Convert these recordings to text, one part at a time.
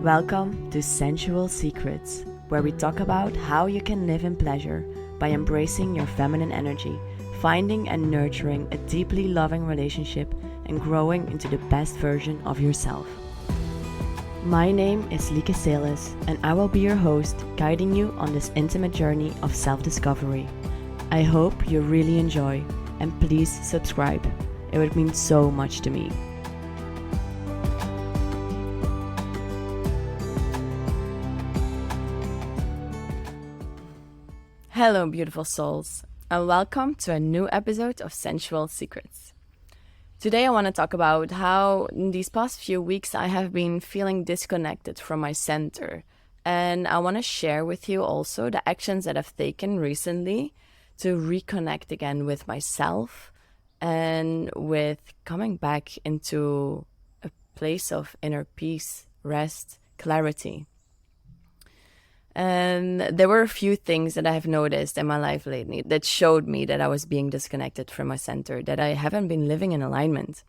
Welcome to Sensual Secrets, where we talk about how you can live in pleasure by embracing your feminine energy, finding and nurturing a deeply loving relationship, and growing into the best version of yourself. My name is Lieke Seles, and I will be your host, guiding you on this intimate journey of self-discovery. I hope you really enjoy, and please subscribe. It would mean so much to me. Hello, beautiful souls, and welcome to a new episode of Sensual Secrets. Today I want to talk about how in these past few weeks I have been feeling disconnected from my center, and I want to share with you also the actions that I've taken recently to reconnect again with myself and with coming back into a place of inner peace, rest, clarity. And there were a few things that I have noticed in my life lately that showed me that I was being disconnected from my center, that I haven't been living in alignment.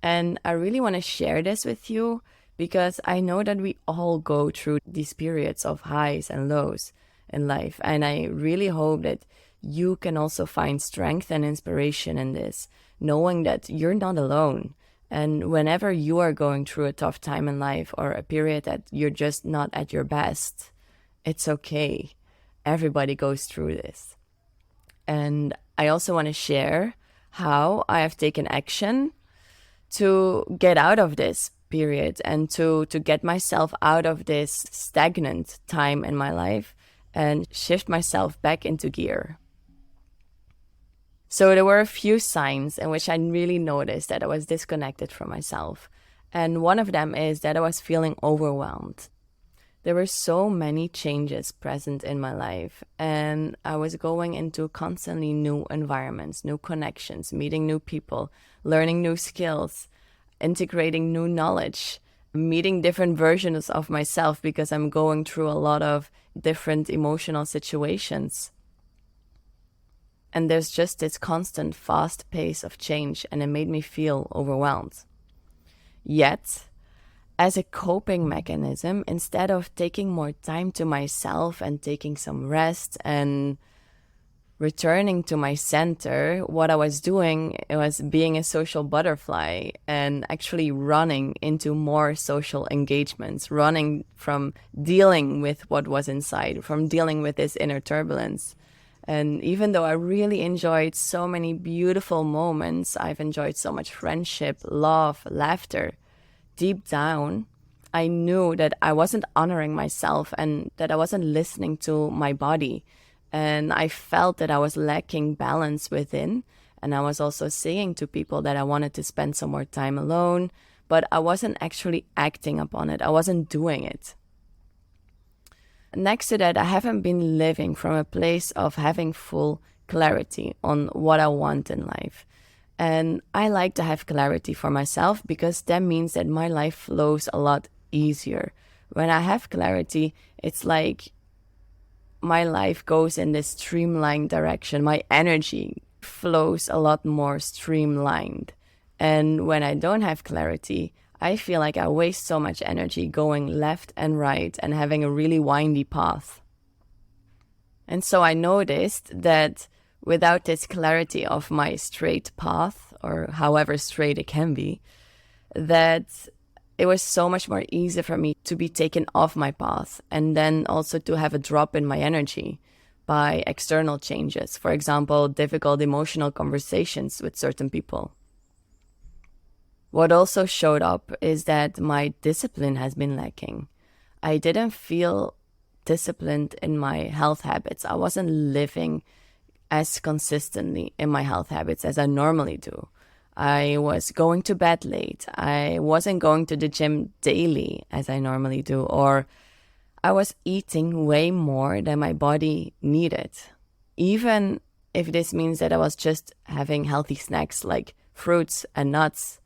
And I really want to share this with you because I know that we all go through these periods of highs and lows in life. And I really hope that you can also find strength and inspiration in this, knowing that you're not alone. And whenever you are going through a tough time in life or a period that you're just not at your best, it's okay. Everybody goes through this. And I also want to share how I have taken action to get out of this period and to get myself out of this stagnant time in my life and shift myself back into gear. So there were a few signs in which I really noticed that I was disconnected from myself. And one of them is that I was feeling overwhelmed. There were so many changes present in my life, and I was going into constantly new environments, new connections, meeting new people, learning new skills, integrating new knowledge, meeting different versions of myself because I'm going through a lot of different emotional situations. And there's just this constant fast pace of change, and it made me feel overwhelmed. Yet, as a coping mechanism, instead of taking more time to myself and taking some rest and returning to my center, what I was doing was being a social butterfly and actually running into more social engagements, running from dealing with what was inside, from dealing with this inner turbulence. And even though I really enjoyed so many beautiful moments, I've enjoyed so much friendship, love, laughter, deep down, I knew that I wasn't honoring myself and that I wasn't listening to my body. And I felt that I was lacking balance within. And I was also saying to people that I wanted to spend some more time alone, but I wasn't actually acting upon it. I wasn't doing it. Next to that, I haven't been living from a place of having full clarity on what I want in life. And I like to have clarity for myself because that means that my life flows a lot easier. When I have clarity, it's like my life goes in this streamlined direction. My energy flows a lot more streamlined. And when I don't have clarity, I feel like I waste so much energy going left and right and having a really windy path. And so I noticed that without this clarity of my straight path, or however straight it can be, that it was so much more easy for me to be taken off my path and then also to have a drop in my energy by external changes. For example, difficult emotional conversations with certain people. What also showed up is that my discipline has been lacking. I didn't feel disciplined in my health habits. I wasn't living as consistently in my health habits as I normally do. I was going to bed late. I wasn't going to the gym daily as I normally do, or I was eating way more than my body needed. Even if this means that I was just having healthy snacks like fruits and nuts,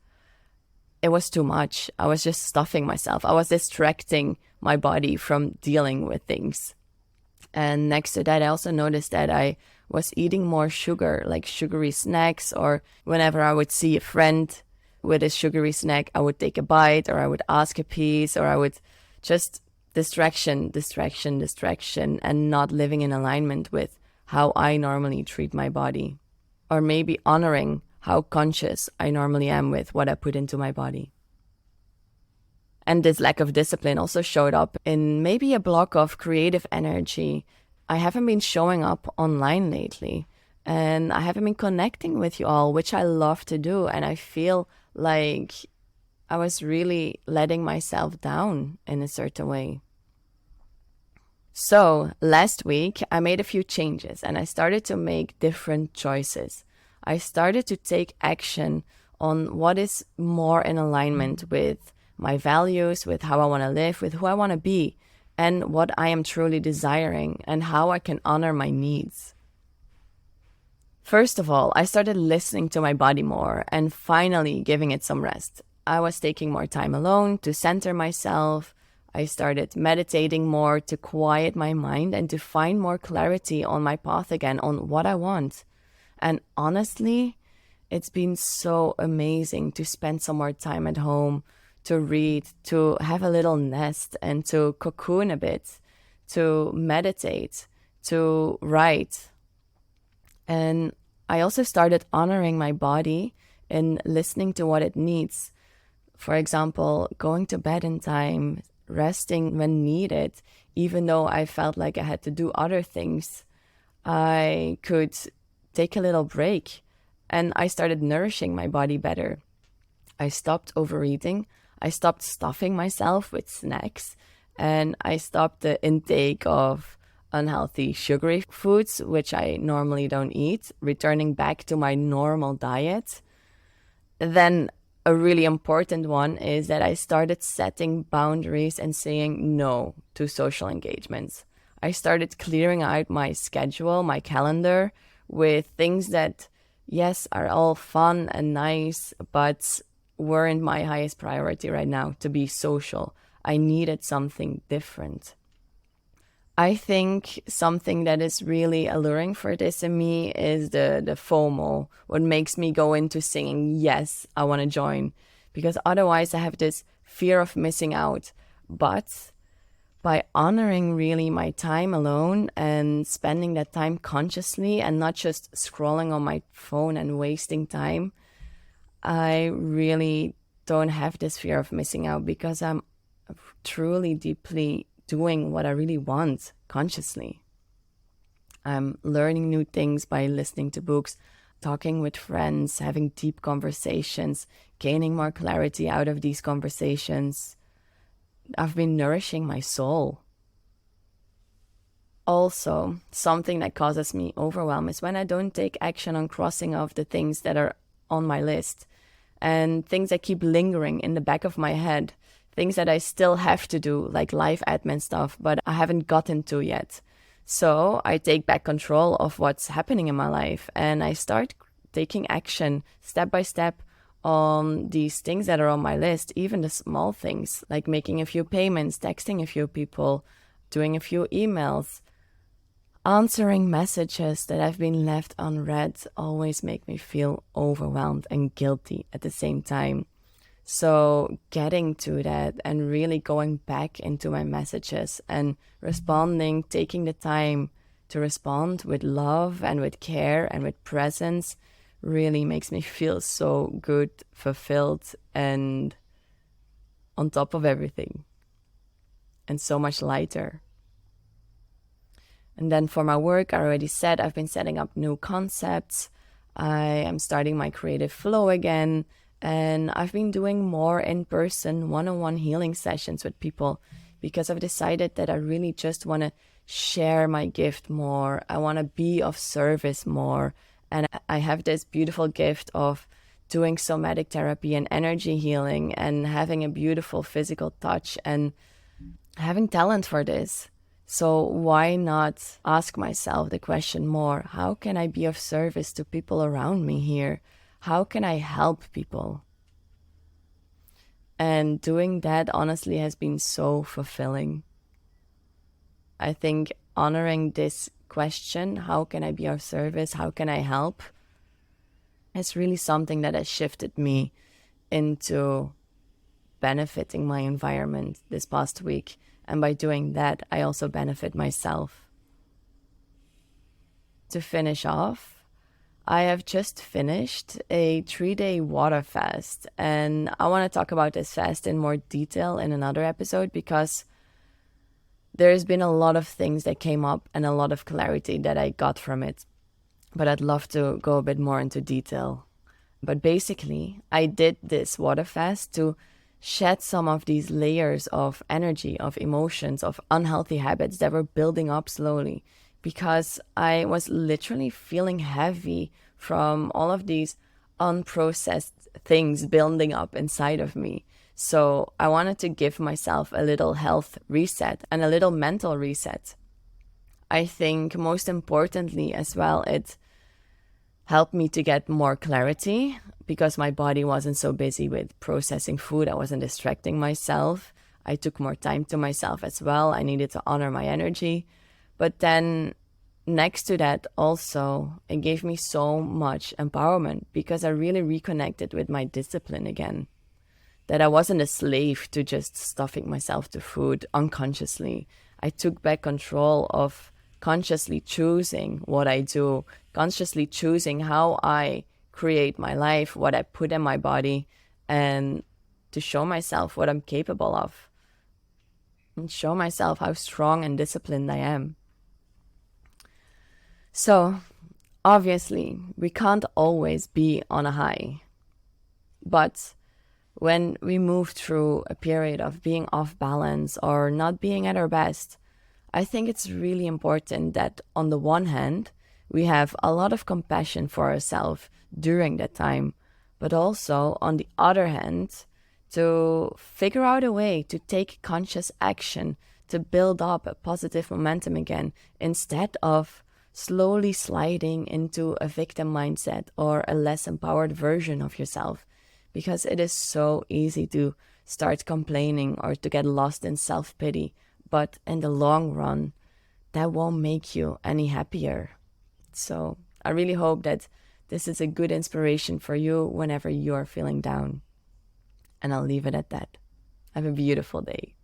it was too much. I was just stuffing myself. I was distracting my body from dealing with things. And next to that, I also noticed that I was eating more sugar, like sugary snacks, or whenever I would see a friend with a sugary snack, I would take a bite, or I would ask a piece, or I would Just distraction, distraction, distraction, and not living in alignment with how I normally treat my body. Or maybe honoring how conscious I normally am with what I put into my body. And this lack of discipline also showed up in maybe a block of creative energy. I haven't been showing up online lately, and I haven't been connecting with you all, which I love to do. And I feel like I was really letting myself down in a certain way. So last week, I made a few changes and I started to make different choices. I started to take action on what is more in alignment with my values, with how I want to live, with who I want to be, and what I am truly desiring, and how I can honor my needs. First of all, I started listening to my body more and finally giving it some rest. I was taking more time alone to center myself. I started meditating more to quiet my mind and to find more clarity on my path again, on what I want. And honestly, it's been so amazing to spend some more time at home, to read, to have a little nest and to cocoon a bit, to meditate, to write. And I also started honoring my body and listening to what it needs. For example, going to bed in time, resting when needed, even though I felt like I had to do other things. I could take a little break and I started nourishing my body better. I stopped overeating. I stopped stuffing myself with snacks, and I stopped the intake of unhealthy sugary foods, which I normally don't eat, returning back to my normal diet. Then a really important one is that I started setting boundaries and saying no to social engagements. I started clearing out my schedule, my calendar, with things that, yes, are all fun and nice, but weren't my highest priority right now to be social. I needed something different. I think something that is really alluring for this in me is the FOMO, what makes me go into singing, yes, I want to join. Because otherwise I have this fear of missing out. But by honoring really my time alone and spending that time consciously and not just scrolling on my phone and wasting time, I really don't have this fear of missing out because I'm truly deeply doing what I really want consciously. I'm learning new things by listening to books, talking with friends, having deep conversations, gaining more clarity out of these conversations. I've been nourishing my soul. Also, something that causes me overwhelm is when I don't take action on crossing off the things that are on my list and things that keep lingering in the back of my head. Things that I still have to do, like life admin stuff, but I haven't gotten to yet. So I take back control of what's happening in my life and I start taking action step by step on these things that are on my list, even the small things, like making a few payments, texting a few people, doing a few emails. Answering messages that have been left unread always make me feel overwhelmed and guilty at the same time. So getting to that and really going back into my messages and responding, taking the time to respond with love and with care and with presence really makes me feel so good, fulfilled, and on top of everything. And so much lighter. And then for my work, I already said I've been setting up new concepts. I am starting my creative flow again. And I've been doing more in-person one-on-one healing sessions with people because I've decided that I really just want to share my gift more. I want to be of service more. And I have this beautiful gift of doing somatic therapy and energy healing and having a beautiful physical touch and having talent for this. So why not ask myself the question more, how can I be of service to people around me here? How can I help people? And doing that honestly has been so fulfilling. I think honoring this question, how can I be of service? How can I help? It's really something that has shifted me into benefiting my environment this past week. And by doing that, I also benefit myself. To finish off, I have just finished a 3-day water fast. And I want to talk about this fast in more detail in another episode because there's been a lot of things that came up and a lot of clarity that I got from it. But I'd love to go a bit more into detail. But basically, I did this water fast to shed some of these layers of energy, of emotions, of unhealthy habits that were building up slowly. Because I was literally feeling heavy from all of these unprocessed things building up inside of me. So I wanted to give myself a little health reset and a little mental reset. I think most importantly as well, it helped me to get more clarity because my body wasn't so busy with processing food. I wasn't distracting myself. I took more time to myself as well. I needed to honor my energy. But then next to that also, it gave me so much empowerment because I really reconnected with my discipline again. That I wasn't a slave to just stuffing myself to food unconsciously. I took back control of consciously choosing what I do, consciously choosing how I create my life, what I put in my body, and to show myself what I'm capable of and show myself how strong and disciplined I am. So, obviously, we can't always be on a high, but when we move through a period of being off balance or not being at our best, I think it's really important that on the one hand, we have a lot of compassion for ourselves during that time, but also on the other hand, to figure out a way to take conscious action to build up a positive momentum again instead of slowly sliding into a victim mindset or a less empowered version of yourself. Because it is so easy to start complaining or to get lost in self-pity. But in the long run, that won't make you any happier. So I really hope that this is a good inspiration for you whenever you're feeling down. And I'll leave it at that. Have a beautiful day.